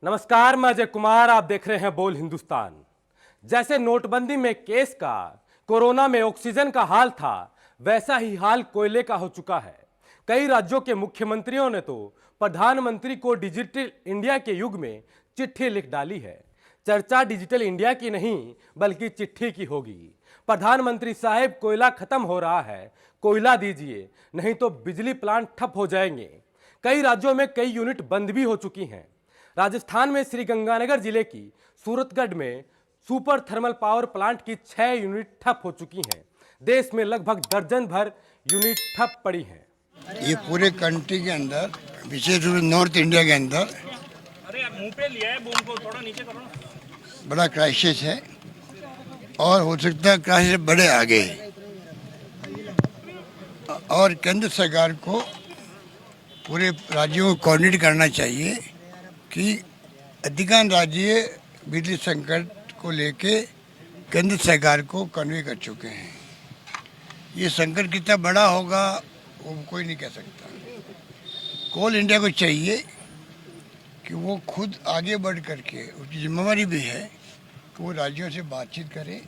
नमस्कार, मैं अजय कुमार। आप देख रहे हैं बोल हिंदुस्तान। जैसे नोटबंदी में केस का, कोरोना में ऑक्सीजन का हाल था, वैसा ही हाल कोयले का हो चुका है। कई राज्यों के मुख्यमंत्रियों ने तो प्रधानमंत्री को डिजिटल इंडिया के युग में चिट्ठी लिख डाली है। चर्चा डिजिटल इंडिया की नहीं बल्कि चिट्ठी की होगी। प्रधानमंत्री साहब, कोयला खत्म हो रहा है, कोयला दीजिए, नहीं तो बिजली प्लांट ठप हो जाएंगे। कई राज्यों में कई यूनिट बंद भी हो चुकी हैं। राजस्थान में श्रीगंगानगर जिले की सूरतगढ़ में सुपर थर्मल पावर प्लांट की 6 यूनिट ठप हो चुकी हैं। देश में लगभग दर्जन भर यूनिट ठप पड़ी हैं। ये पूरे कंट्री के अंदर, विशेष रूप से नॉर्थ इंडिया के अंदर मुंह पे लिया है, बूम को थोड़ा नीचे करो ना। बड़ा क्राइसिस है और हो सकता है क्राइसिस बड़े आगे। और केंद्र सरकार को पूरे राज्यों को कोऑर्डिनेट करना चाहिए कि अधिकांश राज्य बिजली संकट को लेके केंद्र सरकार को कन्वे कर चुके हैं। ये संकट कितना बड़ा होगा वो कोई नहीं कह सकता। कोल इंडिया को चाहिए कि वो खुद आगे बढ़ करके, उसकी जिम्मेवारी भी है कि वो राज्यों से बातचीत करे।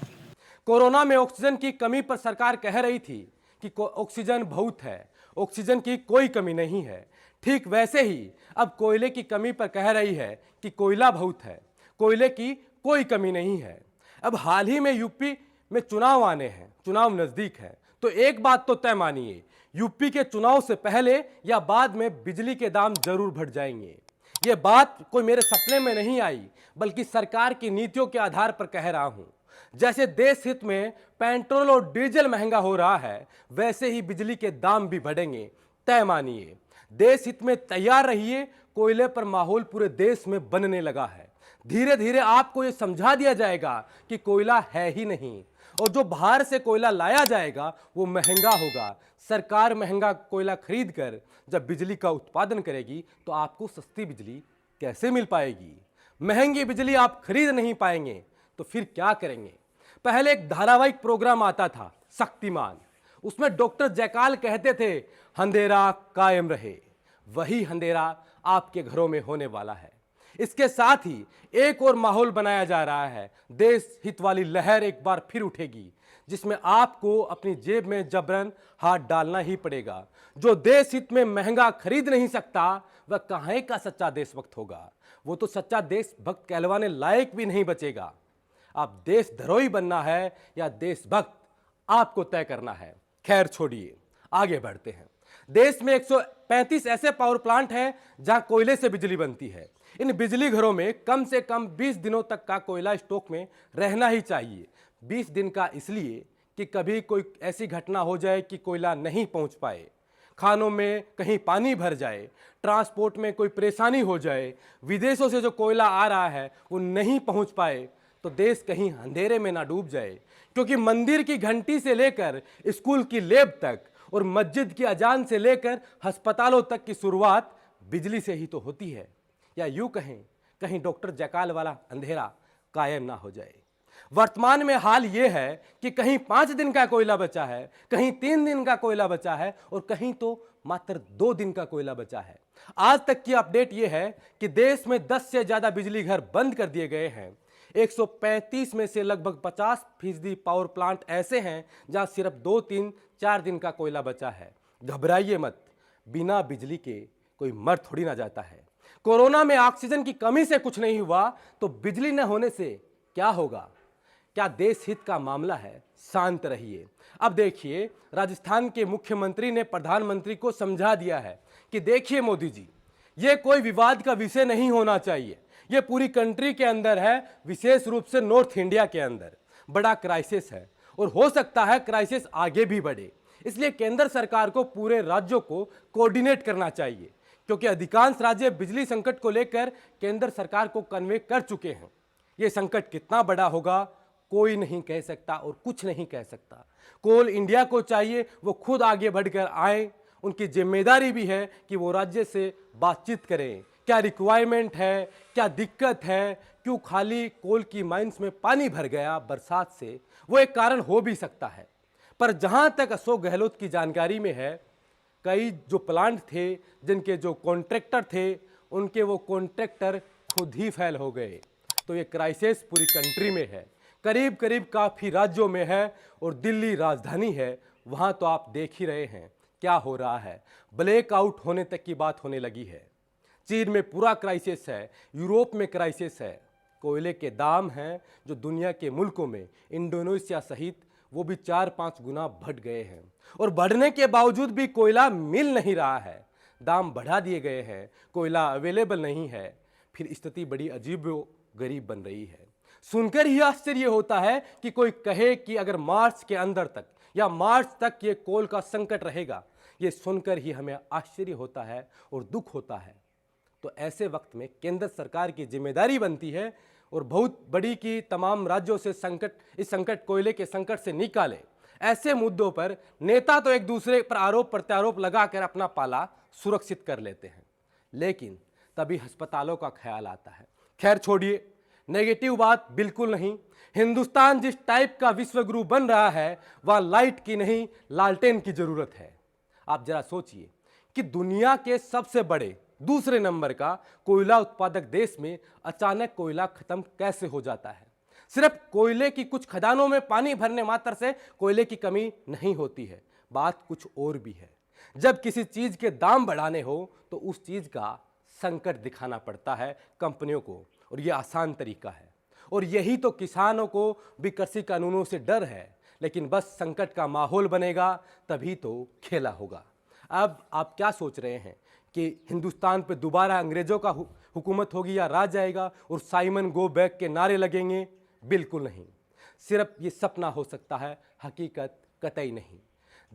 कोरोना में ऑक्सीजन की कमी पर सरकार कह रही थी कि ऑक्सीजन बहुत है, ऑक्सीजन की कोई कमी नहीं है। ठीक वैसे ही अब कोयले की कमी पर कह रही है कि कोयला बहुत है, कोयले की कोई कमी नहीं है। अब हाल ही में यूपी में चुनाव आने हैं, चुनाव नजदीक है, तो एक बात तो तय मानिए, यूपी के चुनाव से पहले या बाद में बिजली के दाम जरूर बढ़ जाएंगे। ये बात कोई मेरे सपने में नहीं आई, बल्कि सरकार की नीतियों के आधार पर कह रहा हूं। जैसे देश हित में पेट्रोल और डीजल महंगा हो रहा है, वैसे ही बिजली के दाम भी बढ़ेंगे, तय मानिए। देश हित में तैयार रहिए, कोयले पर माहौल पूरे देश में बनने लगा है। धीरे धीरे आपको यह समझा दिया जाएगा कि कोयला है ही नहीं, और जो बाहर से कोयला लाया जाएगा वो महंगा होगा। सरकार महंगा कोयला खरीद कर जब बिजली का उत्पादन करेगी तो आपको सस्ती बिजली कैसे मिल पाएगी? महंगी बिजली आप खरीद नहीं पाएंगे तो फिर क्या करेंगे? पहले एक धारावाहिक प्रोग्राम आता था, शक्तिमान। उसमें डॉक्टर जयकाल कहते थे, अंधेरा कायम रहे। वही अंधेरा आपके घरों में होने वाला है। इसके साथ ही एक और माहौल बनाया जा रहा है। देश हित वाली लहर एक बार फिर उठेगी, जिसमें आपको अपनी जेब में जबरन हाथ डालना ही पड़ेगा। जो देश हित में महंगा खरीद नहीं सकता, वह कहाँ का सच्चा देशभक्त होगा? वो तो सच्चा देशभक्त कहलवाने लायक भी नहीं बचेगा। अब देशद्रोही बनना है या देशभक्त, आपको तय करना है। खैर छोड़िए, आगे बढ़ते हैं। देश में 135 ऐसे पावर प्लांट हैं जहां कोयले से बिजली बनती है। इन बिजली घरों में कम से कम 20 दिनों तक का कोयला स्टॉक में रहना ही चाहिए। 20 दिन का इसलिए कि कभी कोई ऐसी घटना हो जाए कि कोयला नहीं पहुंच पाए, खानों में कहीं पानी भर जाए, ट्रांसपोर्ट में कोई परेशानी हो जाए, विदेशों से जो कोयला आ रहा है वो नहीं पहुंच पाए, तो देश कहीं अंधेरे में ना डूब जाए। क्योंकि मंदिर की घंटी से लेकर स्कूल की लेब तक और मस्जिद की अजान से लेकर अस्पतालों तक की शुरुआत बिजली से ही तो होती है। या यूं कहें, कहीं डॉक्टर जयकाल वाला अंधेरा कायम ना हो जाए। वर्तमान में हाल यह है कि कहीं 5 दिन का कोयला बचा है, कहीं 3 दिन का कोयला बचा है, और कहीं तो मात्र 2 दिन का कोयला बचा है। आज तक की अपडेट यह है कि देश में 10 से ज्यादा बिजली घर बंद कर दिए गए हैं। 135 में से लगभग 50% पावर प्लांट ऐसे हैं जहां सिर्फ 2, 3, 4 दिन का कोयला बचा है। घबराइए मत, बिना बिजली के कोई मर थोड़ी ना जाता है। कोरोना में ऑक्सीजन की कमी से कुछ नहीं हुआ, तो बिजली न होने से क्या होगा? क्या देश हित का मामला है? शांत रहिए। अब देखिए, राजस्थान के मुख्यमंत्री ने प्रधानमंत्री को समझा दिया है कि देखिए मोदी जी, ये कोई विवाद का विषय नहीं होना चाहिए। ये पूरी कंट्री के अंदर है, विशेष रूप से नॉर्थ इंडिया के अंदर बड़ा क्राइसिस है, और हो सकता है क्राइसिस आगे भी बढ़े। इसलिए केंद्र सरकार को पूरे राज्यों को कोऑर्डिनेट करना चाहिए, क्योंकि अधिकांश राज्य बिजली संकट को लेकर केंद्र सरकार को कन्वे कर चुके हैं। ये संकट कितना बड़ा होगा कोई नहीं कह सकता और कुछ नहीं कह सकता। कोल इंडिया को चाहिए वो खुद आगे बढ़कर आए। उनकी जिम्मेदारी भी है कि वो राज्य से बातचीत करें, क्या रिक्वायरमेंट है, क्या दिक्कत है, क्यों खाली कोल की माइंस में पानी भर गया बरसात से, वो एक कारण हो भी सकता है। पर जहां तक अशोक गहलोत की जानकारी में है, कई जो प्लांट थे, जिनके जो कॉन्ट्रैक्टर थे, उनके वो कॉन्ट्रैक्टर खुद ही फेल हो गए। तो ये क्राइसिस पूरी कंट्री में है, करीब करीब काफ़ी राज्यों में है, और दिल्ली राजधानी है, वहाँ तो आप देख ही रहे हैं क्या हो रहा है। ब्लैकआउट होने तक की बात होने लगी है। चीन में पूरा क्राइसिस है, यूरोप में क्राइसिस है। कोयले के दाम हैं जो दुनिया के मुल्कों में, इंडोनेशिया सहित, वो भी 4-5 गुना बढ़ गए हैं, और बढ़ने के बावजूद भी कोयला मिल नहीं रहा है। दाम बढ़ा दिए गए हैं, कोयला अवेलेबल नहीं है, फिर स्थिति बड़ी अजीब गरीब बन रही है। सुनकर ही आश्चर्य होता है कि कोई कहे कि अगर मार्च के अंदर तक या मार्च तक ये कोल का संकट रहेगा। ये सुनकर ही हमें आश्चर्य होता है और दुख होता है। तो ऐसे वक्त में केंद्र सरकार की जिम्मेदारी बनती है, और बहुत बड़ी, कि तमाम राज्यों से इस संकट, कोयले के संकट से निकाले। ऐसे मुद्दों पर नेता तो एक दूसरे पर आरोप प्रत्यारोप लगाकर अपना पाला सुरक्षित कर लेते हैं, लेकिन तभी अस्पतालों का ख्याल आता है। खैर छोड़िए, नेगेटिव बात बिल्कुल नहीं। हिंदुस्तान जिस टाइप का विश्व गुरु बन रहा है, वह लाइट की नहीं, लालटेन की जरूरत है। आप जरा सोचिए कि दुनिया के सबसे बड़े दूसरे नंबर का कोयला उत्पादक देश में अचानक कोयला खत्म कैसे हो जाता है। सिर्फ कोयले की कुछ खदानों में पानी भरने मात्र से कोयले की कमी नहीं होती है, बात कुछ और भी है। जब किसी चीज के दाम बढ़ाने हो तो उस चीज का संकट दिखाना पड़ता है कंपनियों को, और यह आसान तरीका है। और यही तो किसानों को भी कृषि कानूनों से डर है, लेकिन बस संकट का माहौल बनेगा तभी तो खेला होगा। अब आप क्या सोच रहे हैं कि हिंदुस्तान पे दोबारा अंग्रेजों का हुकूमत होगी या राज आएगा और साइमन गो बैक के नारे लगेंगे? बिल्कुल नहीं। सिर्फ ये सपना हो सकता है, हकीकत कतई नहीं।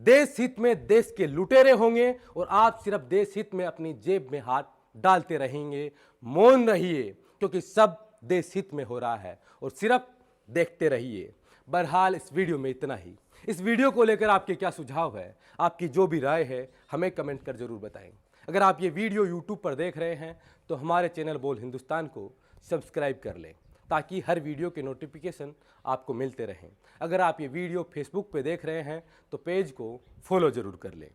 देश हित में देश के लुटेरे होंगे और आप सिर्फ देश हित में अपनी जेब में हाथ डालते रहेंगे। मौन रहिए, क्योंकि सब देश हित में हो रहा है, और सिर्फ देखते रहिए। बहरहाल इस वीडियो में इतना ही। इस वीडियो को लेकर आपके क्या सुझाव है, आपकी जो भी राय है, हमें कमेंट कर जरूर बताएं। अगर आप ये वीडियो यूट्यूब पर देख रहे हैं तो हमारे चैनल बोल हिंदुस्तान को सब्सक्राइब कर लें, ताकि हर वीडियो के नोटिफिकेशन आपको मिलते रहें। अगर आप ये वीडियो फेसबुक पे देख रहे हैं तो पेज को फॉलो ज़रूर कर लें।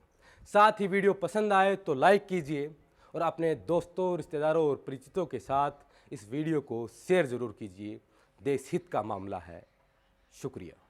साथ ही वीडियो पसंद आए तो लाइक कीजिए, और अपने दोस्तों, रिश्तेदारों और परिचितों के साथ इस वीडियो को शेयर ज़रूर कीजिए। देश हित का मामला है। शुक्रिया।